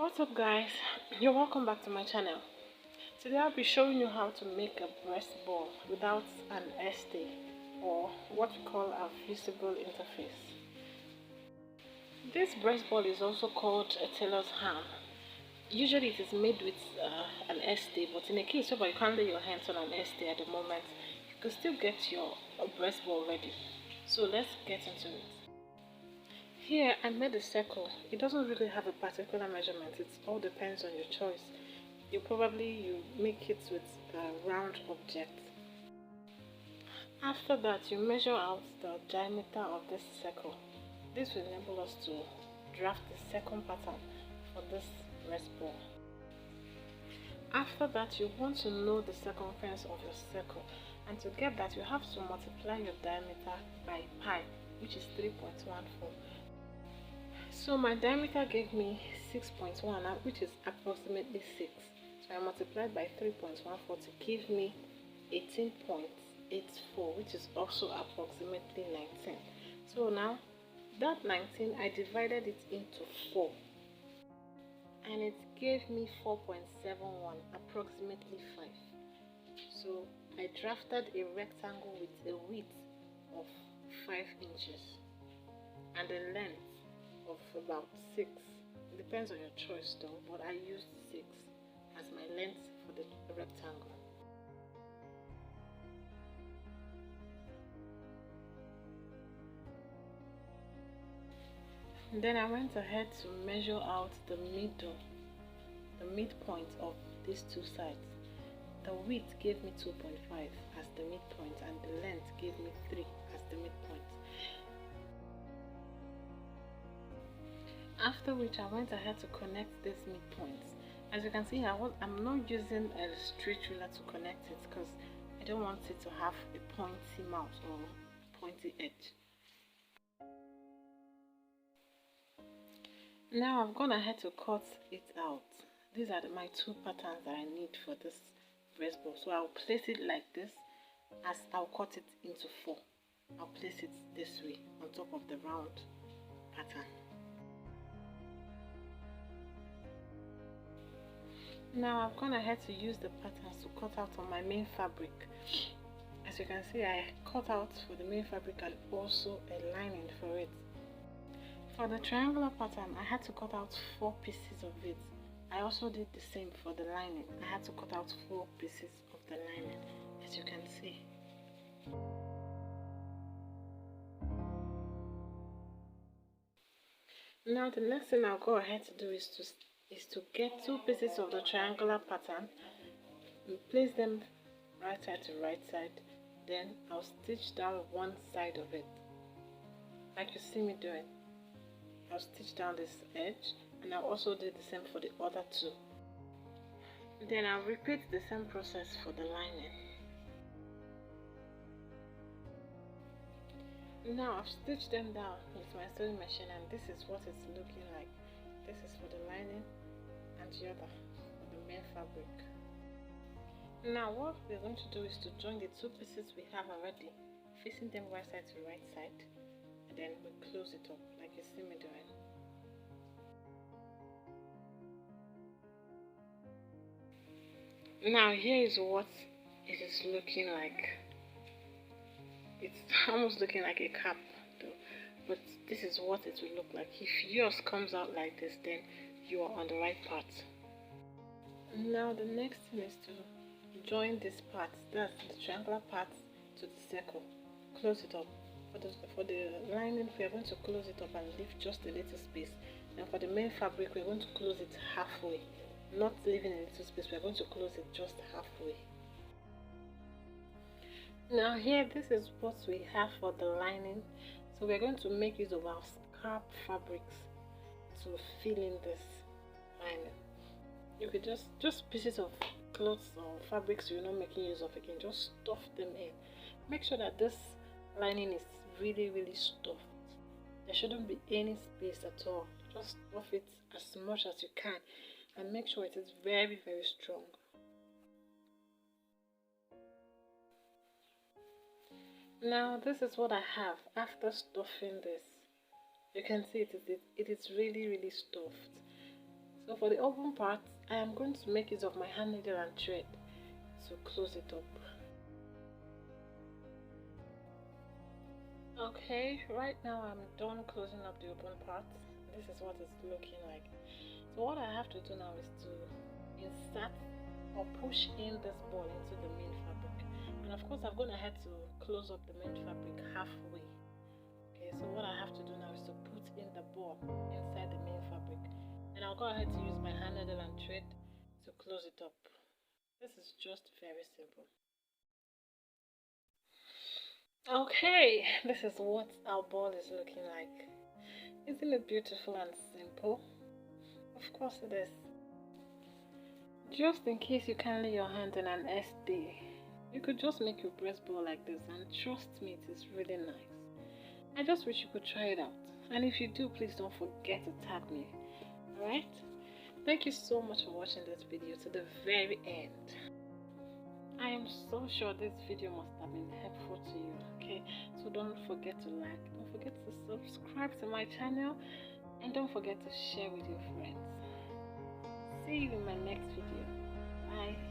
What's up guys, you're welcome back to my channel. Today I'll be showing you how to make a breast ball without an Ecstay, or what we call a visible interface. This breast ball is also called a Tailor's ham. Usually it is made with an Ecstay, but in a case where you can't lay your hands on an Ecstay at the moment, you can still get your breast ball ready. So let's get into it. Here I made a circle. It doesn't really have a particular measurement. It all depends on your choice. You make it with a round object. After that, you measure out the diameter of this circle. This will enable us to draft the second pattern for this breast ball. After that, you want to know the circumference of your circle, and to get that you have to multiply your diameter by pi, which is 3.14. So my diameter gave me 6.1, which is approximately 6. So I multiplied by 3.14 to give me 18.84, which is also approximately 19. So now that 19, I divided it into 4. And it gave me 4.71, approximately 5. So I drafted a rectangle with a width of 5 inches and a length of about 6. It depends on your choice though, but I used 6 as my length for the rectangle. Then I went ahead to measure out the midpoint of these two sides. The width gave me 2.5 as the midpoint, and the length gave me 3 as the midpoint. After which I went ahead to connect these midpoints. As you can see, I'm not using a straight ruler to connect it because I don't want it to have a pointy mouth or pointy edge. Now I've gone ahead to cut it out. These are my two patterns that I need for this breast ball. So I'll place it like this, as I'll cut it into 4. I'll place it this way on top of the round pattern. Now I've gone ahead to use the patterns to cut out on my main fabric. As you can see, I cut out for the main fabric and also a lining for it. For the triangular pattern, I had to cut out 4 pieces of it. I also did the same for the lining. I had to cut out 4 pieces of the lining, as you can see. Now the next thing I'll go ahead to do is to get 2 pieces of the triangular pattern and place them right side to right side. Then I'll stitch down one side of it, like you see me doing. I'll stitch down this edge, and I'll also do the same for the other 2. Then I'll repeat the same process for the lining. Now I've stitched them down with my sewing machine, and this is what it's looking like. This is for the lining and the other for the main fabric. Now what we're going to do is to join the 2 pieces we have already, facing them right side to right side, and then we close it up like you see me doing. Now here is what it is looking like. It's almost looking like a cap though, but this is what it will look like. If yours comes out like this, then you are on the right path. Now the next thing is to join this part, that's the triangular part, to the circle. Close it up. For the lining, we are going to close it up and leave just a little space. And for the main fabric, we're going to close it halfway, not leaving a little space. We're going to close it just halfway. Now here, this is what we have for the lining. So we're going to make use of our scrap fabrics to fill in this lining. You could just pieces of clothes or fabrics you're not making use of again, just stuff them in. Make sure that this lining is really stuffed. There shouldn't be any space at all. Just stuff it as much as you can and make sure it is very strong. Now this is what I have after stuffing this. You can see it is really stuffed. So for the open part, I am going to make use of my hand needle and thread to close it up. Okay, right now I'm done closing up the open part. This is what it's looking like. So what I have to do now is to insert or push in this ball into the main fabric. And of course I'm going to have to close up the main fabric halfway. Okay, so what I have to do now is to put in the ball inside the main fabric. And I'll go ahead to use my hand needle and thread to close it up. This is just very simple. Okay, this is what our ball is looking like. Isn't it beautiful and simple? Of course it is. Just in case you can't lay your hand on an Ecstay, you could just make your breast ball like this, and trust me, it is really nice. I just wish you could try it out. And if you do, please don't forget to tag me. Alright? Thank you so much for watching this video to the very end. I am so sure this video must have been helpful to you, okay? So don't forget to like, don't forget to subscribe to my channel, and don't forget to share with your friends. See you in my next video. Bye.